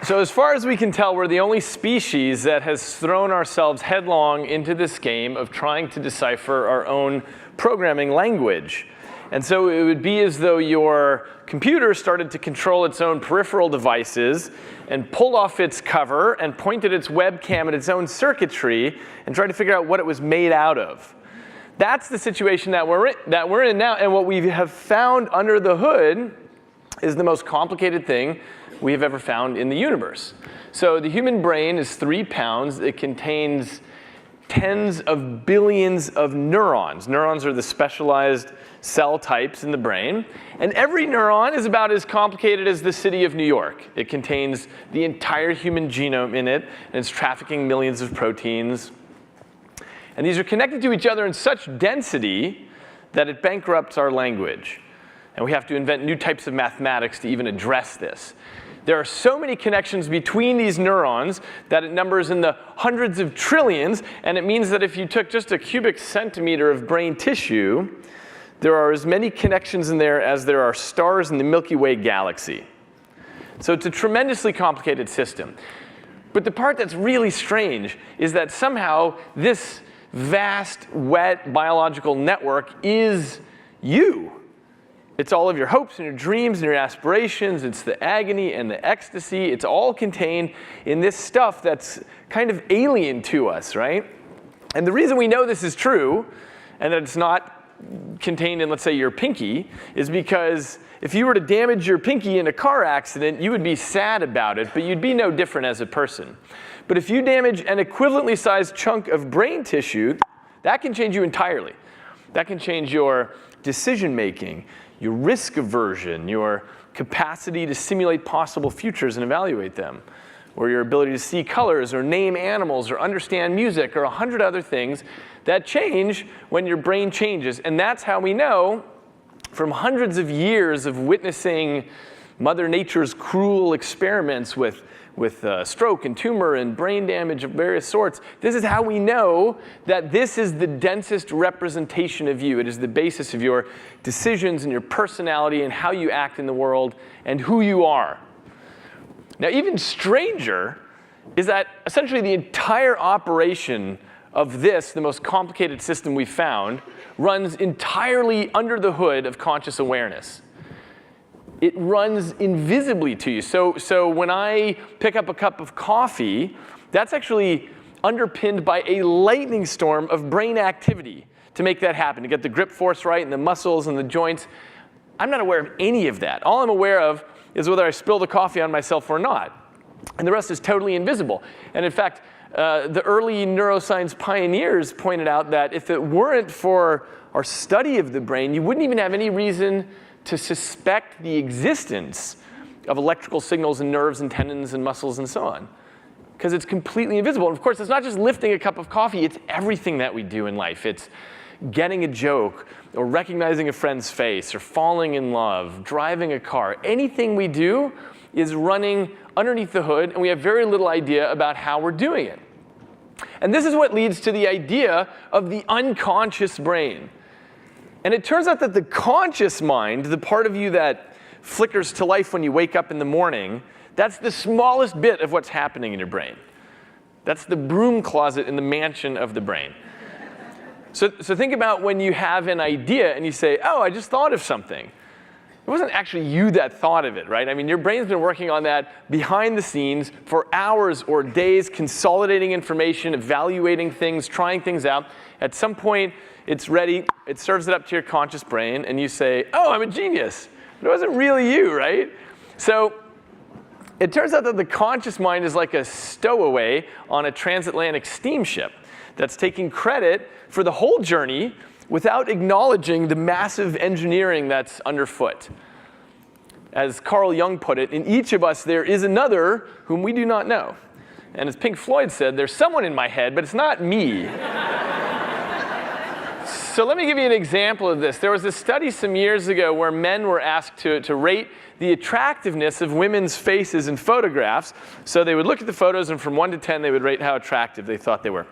So as far as we can tell, we're the only species that has thrown ourselves headlong into this game of trying to decipher our own programming language. And so it would be as though your computer started to control its own peripheral devices and pulled off its cover and pointed its webcam at its own circuitry and tried to figure out what it was made out of. That's the situation that we're in now. And what we have found under the hood is the most complicated thing we have ever found in the universe. So the human brain is 3 pounds. It contains tens of billions of neurons. Neurons are the specialized cell types in the brain. And every neuron is about as complicated as the city of New York. It contains the entire human genome in it, and it's trafficking millions of proteins. And these are connected to each other in such density that it bankrupts our language. And we have to invent new types of mathematics to even address this. There are so many connections between these neurons that it numbers in the hundreds of trillions, and it means that if you took just a cubic centimeter of brain tissue, there are as many connections in there as there are stars in the Milky Way galaxy. So it's a tremendously complicated system. But the part that's really strange is that somehow this vast, wet biological network is you. It's all of your hopes and your dreams and your aspirations. It's the agony and the ecstasy. It's all contained in this stuff that's kind of alien to us, right? And the reason we know this is true and that it's not contained in, let's say, your pinky, is because if you were to damage your pinky in a car accident, you would be sad about it, but you'd be no different as a person. But if you damage an equivalently sized chunk of brain tissue, that can change you entirely. That can change your decision making, your risk aversion, your capacity to simulate possible futures and evaluate them, or your ability to see colors or name animals or understand music or 100 other things that change when your brain changes. And that's how we know, from hundreds of years of witnessing Mother Nature's cruel experiments with stroke and tumor and brain damage of various sorts, this is how we know that this is the densest representation of you. It is the basis of your decisions and your personality and how you act in the world and who you are. Now, even stranger is that essentially the entire operation of this, the most complicated system we've found, runs entirely under the hood of conscious awareness. It runs invisibly to you. So when I pick up a cup of coffee, that's actually underpinned by a lightning storm of brain activity to make that happen, to get the grip force right and the muscles and the joints. I'm not aware of any of that. All I'm aware of is whether I spill the coffee on myself or not. And the rest is totally invisible. And in fact, the early neuroscience pioneers pointed out that if it weren't for our study of the brain, you wouldn't even have any reason to suspect the existence of electrical signals and nerves and tendons and muscles and so on, because it's completely invisible. And of course, it's not just lifting a cup of coffee, it's everything that we do in life. It's getting a joke, or recognizing a friend's face, or falling in love, driving a car. Anything we do is running underneath the hood, and we have very little idea about how we're doing it. And this is what leads to the idea of the unconscious brain. And it turns out that the conscious mind, the part of you that flickers to life when you wake up in the morning, that's the smallest bit of what's happening in your brain. That's the broom closet in the mansion of the brain. So think about when you have an idea and you say, oh, I just thought of something. It wasn't actually you that thought of it, right? I mean, your brain's been working on that behind the scenes for hours or days, consolidating information, evaluating things, trying things out. At some point, it's ready, it serves it up to your conscious brain, and you say, oh, I'm a genius. But it wasn't really you, right? So it turns out that the conscious mind is like a stowaway on a transatlantic steamship that's taking credit for the whole journey without acknowledging the massive engineering that's underfoot. As Carl Jung put it, in each of us there is another whom we do not know. And as Pink Floyd said, there's someone in my head, but it's not me. So let me give you an example of this. There was a study some years ago where men were asked to rate the attractiveness of women's faces in photographs. So they would look at the photos, and from 1 to 10, they would rate how attractive they thought they were.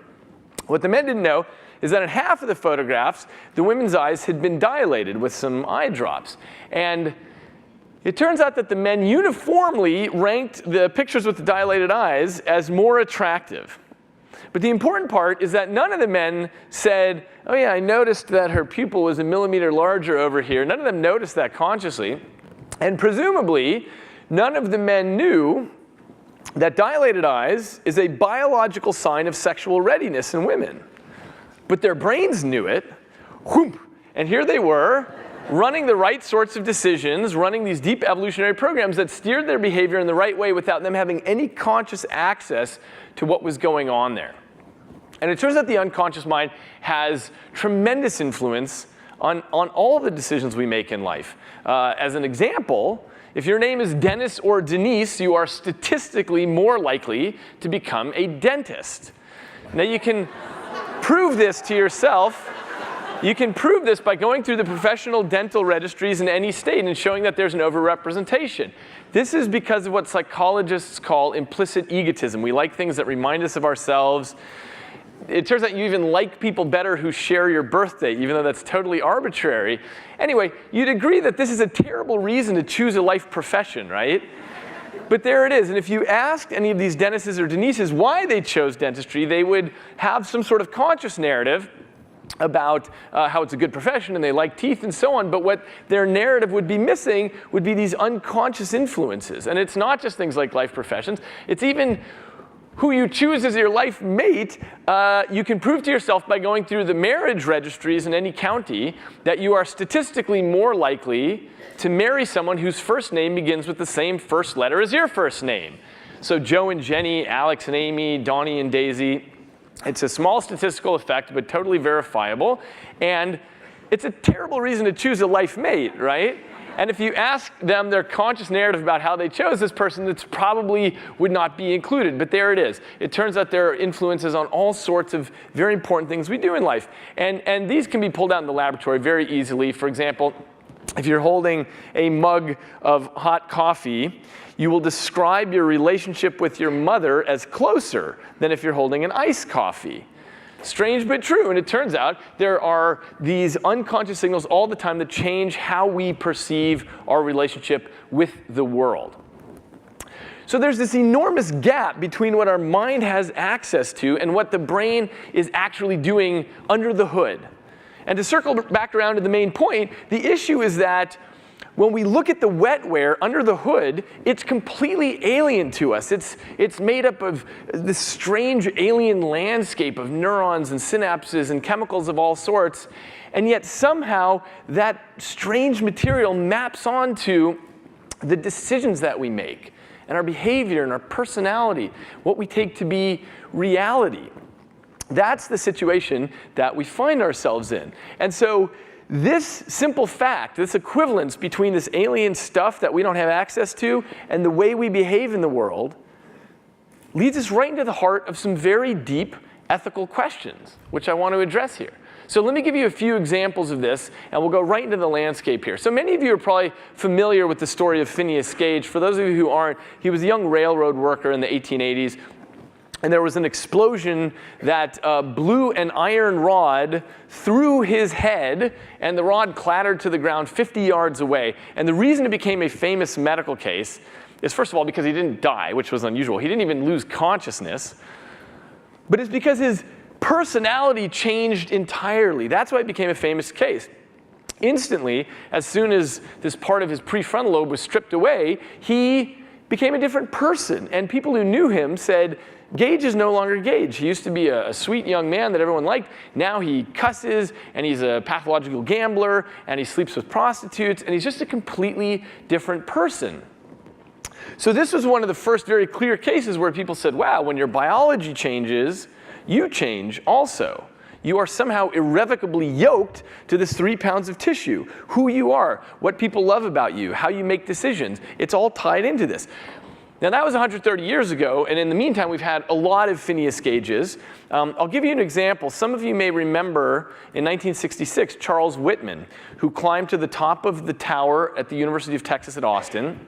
What the men didn't know is that in half of the photographs, the women's eyes had been dilated with some eye drops. And It turns out that the men uniformly ranked the pictures with the dilated eyes as more attractive. But the important part is that none of the men said, oh yeah, I noticed that her pupil was a millimeter larger over here. None of them noticed that consciously. And presumably, none of the men knew that dilated eyes is a biological sign of sexual readiness in women. But their brains knew it. Whoop! And here they were, running the right sorts of decisions, running these deep evolutionary programs that steered their behavior in the right way without them having any conscious access to what was going on there. And it turns out the unconscious mind has tremendous influence on all of the decisions we make in life. As an example, if your name is Dennis or Denise, you are statistically more likely to become a dentist. Now you can prove this to yourself. You can prove this by going through the professional dental registries in any state and showing that there's an overrepresentation. This is because of what psychologists call implicit egotism. We like things that remind us of ourselves. It turns out you even like people better who share your birthday, even though that's totally arbitrary. Anyway, you'd agree that this is a terrible reason to choose a life profession, right? But there it is. And if you asked any of these Dennises or Denises why they chose dentistry, they would have some sort of conscious narrative about how it's a good profession and they like teeth and so on. But what their narrative would be missing would be these unconscious influences. And it's not just things like life professions. It's even who you choose as your life mate. You can prove to yourself by going through the marriage registries in any county that you are statistically more likely to marry someone whose first name begins with the same first letter as your first name. So Joe and Jenny, Alex and Amy, Donnie and Daisy. It's a small statistical effect, but totally verifiable. And it's a terrible reason to choose a life mate, right? And if you ask them their conscious narrative about how they chose this person, it probably would not be included. But there it is. It turns out there are influences on all sorts of very important things we do in life. And these can be pulled out in the laboratory very easily. For example, if you're holding a mug of hot coffee, you will describe your relationship with your mother as closer than if you're holding an iced coffee. Strange but true, and it turns out there are these unconscious signals all the time that change how we perceive our relationship with the world. So there's this enormous gap between what our mind has access to and what the brain is actually doing under the hood. And to circle back around to the main point, the issue is that when we look at the wetware under the hood, it's completely alien to us. It's made up of this strange alien landscape of neurons and synapses and chemicals of all sorts. And yet somehow that strange material maps onto the decisions that we make and our behavior and our personality, what we take to be reality. That's the situation that we find ourselves in. And so this simple fact, this equivalence between this alien stuff that we don't have access to and the way we behave in the world leads us right into the heart of some very deep ethical questions, which I want to address here. So let me give you a few examples of this, and we'll go right into the landscape here. So many of you are probably familiar with the story of Phineas Gage. For those of you who aren't, he was a young railroad worker in the 1880s. And there was an explosion that blew an iron rod through his head, and the rod clattered to the ground 50 yards away. And the reason it became a famous medical case is, first of all, because he didn't die, which was unusual. He didn't even lose consciousness. But it's because his personality changed entirely. That's why it became a famous case. Instantly, as soon as this part of his prefrontal lobe was stripped away, he became a different person. And people who knew him said, Gage is no longer Gage. He used to be a sweet young man that everyone liked. Now he cusses, and he's a pathological gambler, and he sleeps with prostitutes, and he's just a completely different person. So this was one of the first very clear cases where people said, wow, when your biology changes, you change also. You are somehow irrevocably yoked to this 3 pounds of tissue. Who you are, what people love about you, how you make decisions. It's all tied into this. Now that was 130 years ago, and in the meantime we've had a lot of Phineas Gages. I'll give you an example. Some of you may remember in 1966 Charles Whitman, who climbed to the top of the tower at the University of Texas at Austin,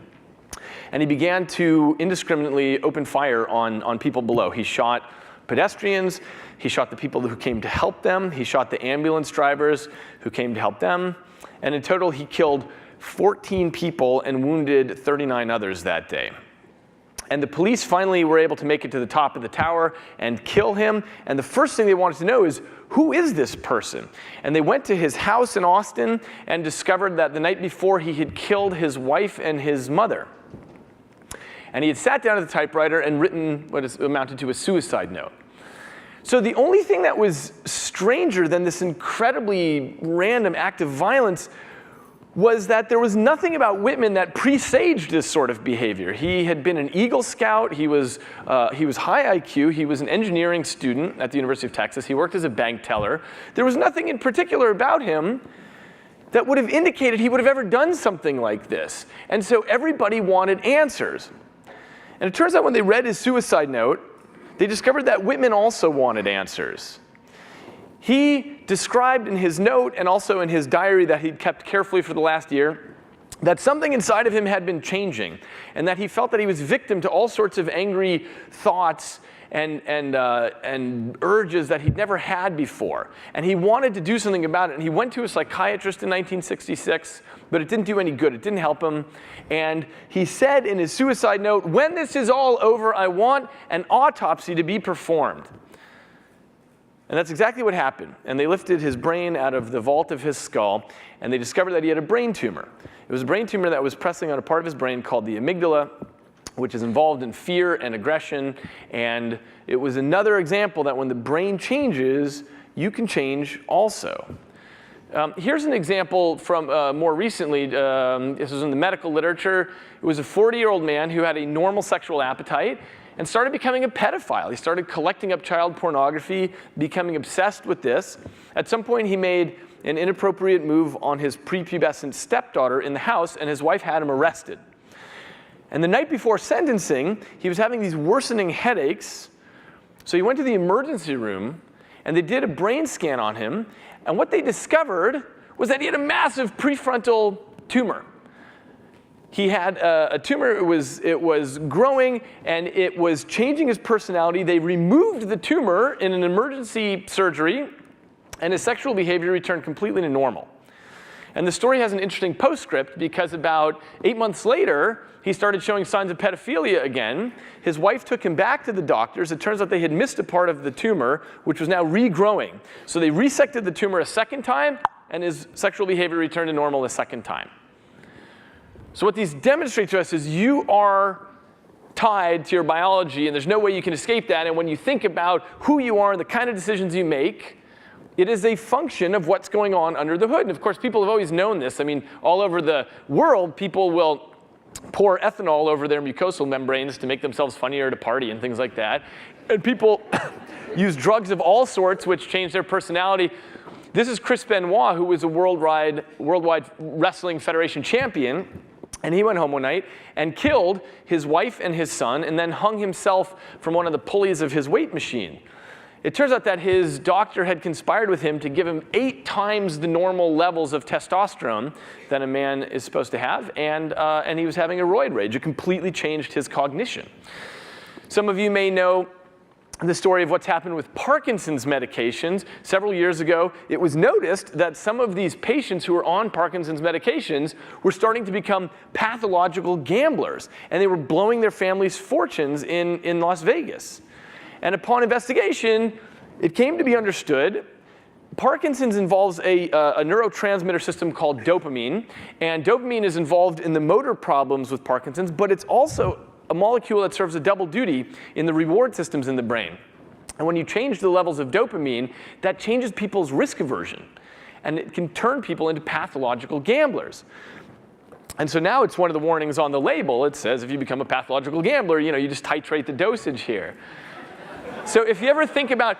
and he began to indiscriminately open fire on people below. He shot pedestrians, he shot the people who came to help them, he shot the ambulance drivers who came to help them, and in total he killed 14 people and wounded 39 others that day. And the police finally were able to make it to the top of the tower and kill him. And the first thing they wanted to know is, who is this person? And they went to his house in Austin and discovered that the night before he had killed his wife and his mother. And he had sat down at the typewriter and written what is amounted to a suicide note. So the only thing that was stranger than this incredibly random act of violence was that there was nothing about Whitman that presaged this sort of behavior. He had been an Eagle Scout. He was high IQ. He was an engineering student at the University of Texas. He worked as a bank teller. There was nothing in particular about him that would have indicated he would have ever done something like this. And so everybody wanted answers. And it turns out when they read his suicide note, they discovered that Whitman also wanted answers. He described in his note and also in his diary that he'd kept carefully for the last year that something inside of him had been changing, and that he felt that he was victim to all sorts of angry thoughts and urges that he'd never had before. And he wanted to do something about it. And he went to a psychiatrist in 1966, but it didn't do any good. It didn't help him. And he said in his suicide note, "When this is all over, I want an autopsy to be performed." And that's exactly what happened. And they lifted his brain out of the vault of his skull, and they discovered that he had a brain tumor. It was a brain tumor that was pressing on a part of his brain called the amygdala, which is involved in fear and aggression. And it was another example that when the brain changes, you can change also. Here's an example from more recently. This was in the medical literature. It was a 40-year-old man who had a normal sexual appetite and started becoming a pedophile. He started collecting up child pornography, becoming obsessed with this. At some point, he made an inappropriate move on his prepubescent stepdaughter in the house, and his wife had him arrested. And the night before sentencing, he was having these worsening headaches. So he went to the emergency room, and they did a brain scan on him. And what they discovered was that he had a massive prefrontal tumor. He had a tumor. It was growing, and it was changing his personality. They removed the tumor in an emergency surgery, and his sexual behavior returned completely to normal. And the story has an interesting postscript, because about 8 months later, he started showing signs of pedophilia again. His wife took him back to the doctors. It turns out they had missed a part of the tumor, which was now regrowing. So they resected the tumor a second time, and his sexual behavior returned to normal a second time. So what these demonstrate to us is you are tied to your biology, and there's no way you can escape that. And when you think about who you are and the kind of decisions you make, it is a function of what's going on under the hood. And of course, people have always known this. I mean, all over the world, people will pour ethanol over their mucosal membranes to make themselves funnier at a party and things like that. And people use drugs of all sorts, which change their personality. This is Chris Benoit, who was a Worldwide Wrestling Federation champion. And he went home one night and killed his wife and his son, and then hung himself from one of the pulleys of his weight machine. It turns out that his doctor had conspired with him to give him 8 times the normal levels of testosterone that a man is supposed to have, and he was having a roid rage. It completely changed his cognition. Some of you may know the story of what's happened with Parkinson's medications. Several years ago, it was noticed that some of these patients who were on Parkinson's medications were starting to become pathological gamblers, and they were blowing their families' fortunes in Las Vegas. And upon investigation, it came to be understood Parkinson's involves a neurotransmitter system called dopamine, and dopamine is involved in the motor problems with Parkinson's, but it's also a molecule that serves a double duty in the reward systems in the brain. And when you change the levels of dopamine, that changes people's risk aversion, and it can turn people into pathological gamblers. And so now it's one of the warnings on the label. It says if you become a pathological gambler, you just titrate the dosage here. So if you ever think about,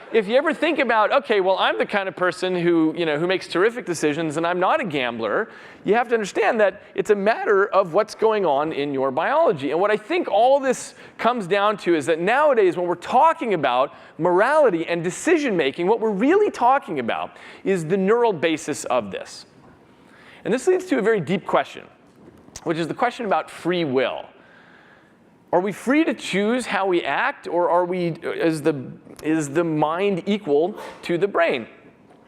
okay, well, I'm the kind of person who makes terrific decisions, and I'm not a gambler, you have to understand that it's a matter of what's going on in your biology. And what I think all this comes down to is that nowadays, when we're talking about morality and decision making, what we're really talking about is the neural basis of this. And this leads to a very deep question, which is the question about free will. Are we free to choose how we act, or is the mind equal to the brain?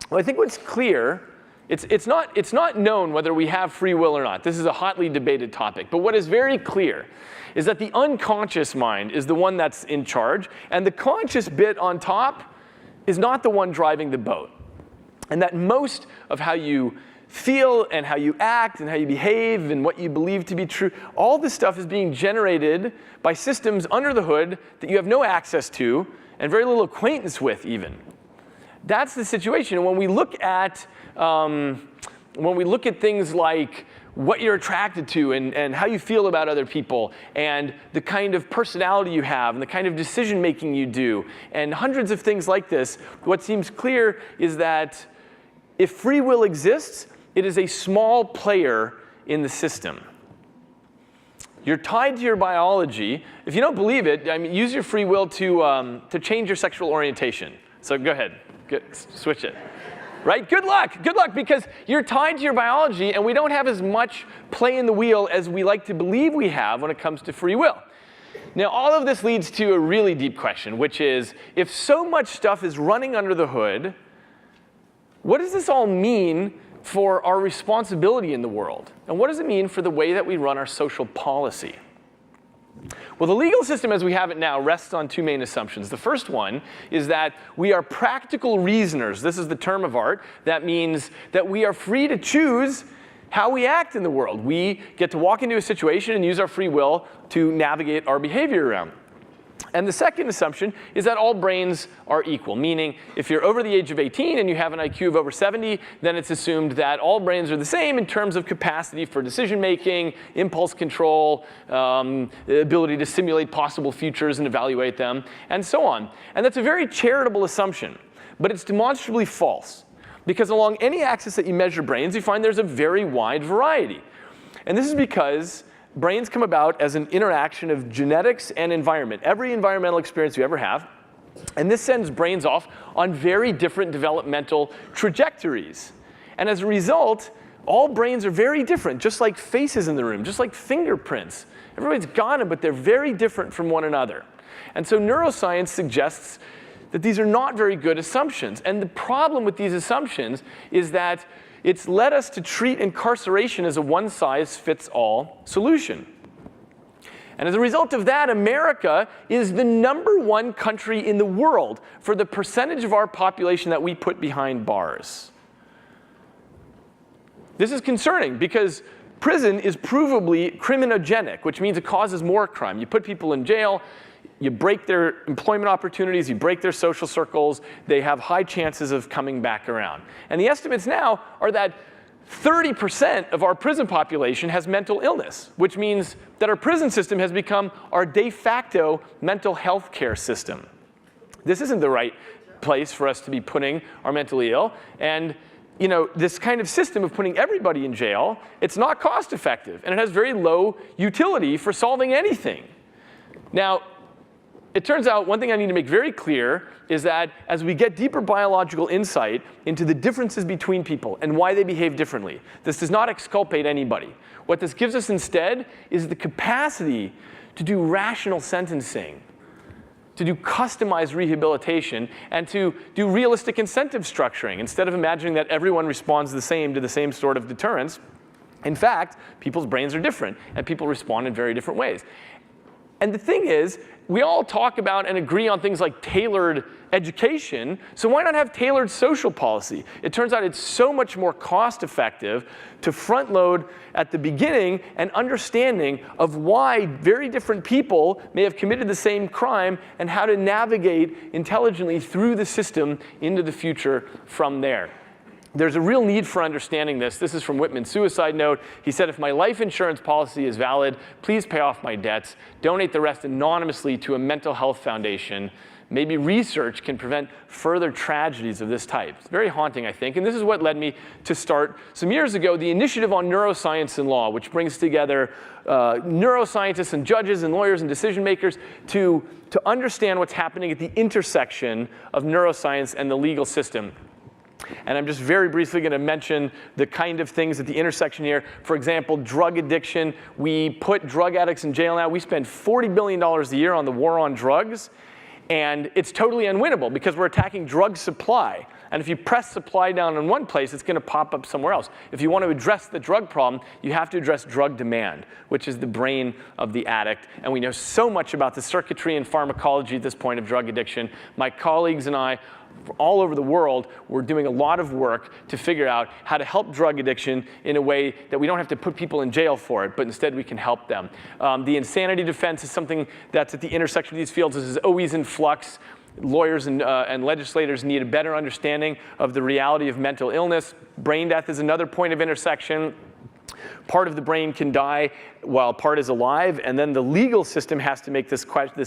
Well, I think what's clear It's not known whether we have free will or not. This is a hotly debated topic. But what is very clear is that the unconscious mind is the one that's in charge, and the conscious bit on top is not the one driving the boat. And that most of how you feel and how you act and how you behave and what you believe to be true, all this stuff is being generated by systems under the hood that you have no access to and very little acquaintance with even. That's the situation. And when we look at things like what you're attracted to and how you feel about other people and the kind of personality you have and the kind of decision making you do and hundreds of things like this, what seems clear is that if free will exists, it is a small player in the system. You're tied to your biology. If you don't believe it, I mean, use your free will to change your sexual orientation. So go ahead, switch it. Right? Good luck, because you're tied to your biology and we don't have as much play in the wheel as we like to believe we have when it comes to free will. Now, all of this leads to a really deep question, which is, if so much stuff is running under the hood, what does this all mean for our responsibility in the world? And what does it mean for the way that we run our social policy? Well, the legal system as we have it now rests on two main assumptions. The first one is that we are practical reasoners. This is the term of art. That means that we are free to choose how we act in the world. We get to walk into a situation and use our free will to navigate our behavior around. And the second assumption is that all brains are equal, meaning if you're over the age of 18 and you have an IQ of over 70, then it's assumed that all brains are the same in terms of capacity for decision making, impulse control, the ability to simulate possible futures and evaluate them, and so on. And that's a very charitable assumption, but it's demonstrably false, because along any axis that you measure brains, you find there's a very wide variety. And this is because brains come about as an interaction of genetics and environment, every environmental experience you ever have. And this sends brains off on very different developmental trajectories. And as a result, all brains are very different, just like faces in the room, just like fingerprints. Everybody's got them, but they're very different from one another. And so neuroscience suggests that these are not very good assumptions. And the problem with these assumptions is that it's led us to treat incarceration as a one-size-fits-all solution. And as a result of that, America is the #1 country in the world for the percentage of our population that we put behind bars. This is concerning because prison is provably criminogenic, which means it causes more crime. You put people in jail, you break their employment opportunities, you break their social circles, they have high chances of coming back around. And the estimates now are that 30% of our prison population has mental illness, which means that our prison system has become our de facto mental health care system. This isn't the right place for us to be putting our mentally ill. And this kind of system of putting everybody in jail, it's not cost effective, and it has very low utility for solving anything. Now, it turns out one thing I need to make very clear is that as we get deeper biological insight into the differences between people and why they behave differently, this does not exculpate anybody. What this gives us instead is the capacity to do rational sentencing, to do customized rehabilitation, and to do realistic incentive structuring. Instead of imagining that everyone responds the same to the same sort of deterrence, in fact, people's brains are different, and people respond in very different ways. And the thing is, we all talk about and agree on things like tailored education, so why not have tailored social policy? It turns out it's so much more cost effective to front load at the beginning an understanding of why very different people may have committed the same crime and how to navigate intelligently through the system into the future from there. There's a real need for understanding this. This is from Whitman's suicide note. He said, if my life insurance policy is valid, please pay off my debts. Donate the rest anonymously to a mental health foundation. Maybe research can prevent further tragedies of this type. It's very haunting, I think. And this is what led me to start, some years ago, the Initiative on Neuroscience and Law, which brings together neuroscientists and judges and lawyers and decision makers to understand what's happening at the intersection of neuroscience and the legal system. And I'm just very briefly going to mention the kind of things at the intersection here. For example, drug addiction. We put drug addicts in jail now. We spend $40 billion a year on the war on drugs. And it's totally unwinnable because we're attacking drug supply. And if you press supply down in one place, it's going to pop up somewhere else. If you want to address the drug problem, you have to address drug demand, which is the brain of the addict. And we know so much about the circuitry and pharmacology at this point of drug addiction. My colleagues and I, all over the world, we're doing a lot of work to figure out how to help drug addiction in a way that we don't have to put people in jail for it, but instead we can help them. The insanity defense is something that's at the intersection of these fields. This is always in flux. Lawyers and legislators need a better understanding of the reality of mental illness. Brain death is another point of intersection. Part of the brain can die while part is alive, and then the legal system has to make this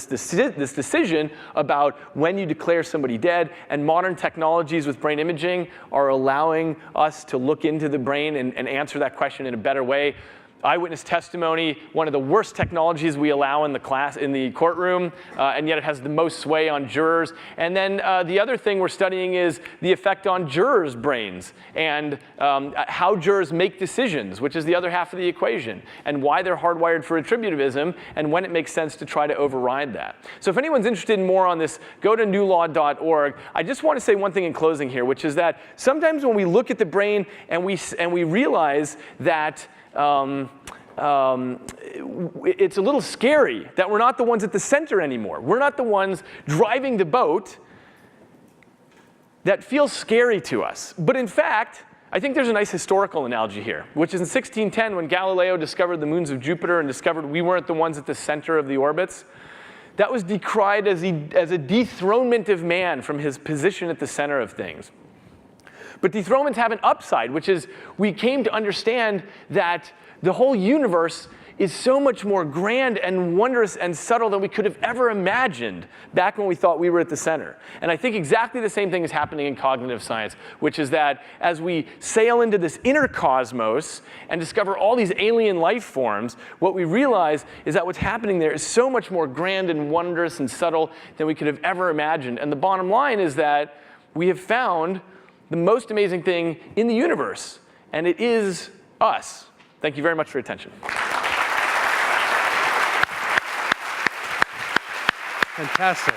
decision about when you declare somebody dead. And modern technologies with brain imaging are allowing us to look into the brain and answer that question in a better way. Eyewitness testimony, one of the worst technologies we allow in the courtroom, and yet it has the most sway on jurors. And then the other thing we're studying is the effect on jurors' brains and how jurors make decisions, which is the other half of the equation, and why they're hardwired for attributivism, and when it makes sense to try to override that. So if anyone's interested in more on this, go to newlaw.org. I just want to say one thing in closing here, which is that sometimes when we look at the brain and we realize that it's a little scary that we're not the ones at the center anymore. We're not the ones driving the boat. That feels scary to us. But in fact, I think there's a nice historical analogy here, which is in 1610 when Galileo discovered the moons of Jupiter and discovered we weren't the ones at the center of the orbits. That was decried as a dethronement of man from his position at the center of things. But dethronements have an upside, which is we came to understand that the whole universe is so much more grand and wondrous and subtle than we could have ever imagined back when we thought we were at the center. And I think exactly the same thing is happening in cognitive science, which is that as we sail into this inner cosmos and discover all these alien life forms, what we realize is that what's happening there is so much more grand and wondrous and subtle than we could have ever imagined. And the bottom line is that we have found the most amazing thing in the universe, and it is us. Thank you very much for your attention. Fantastic.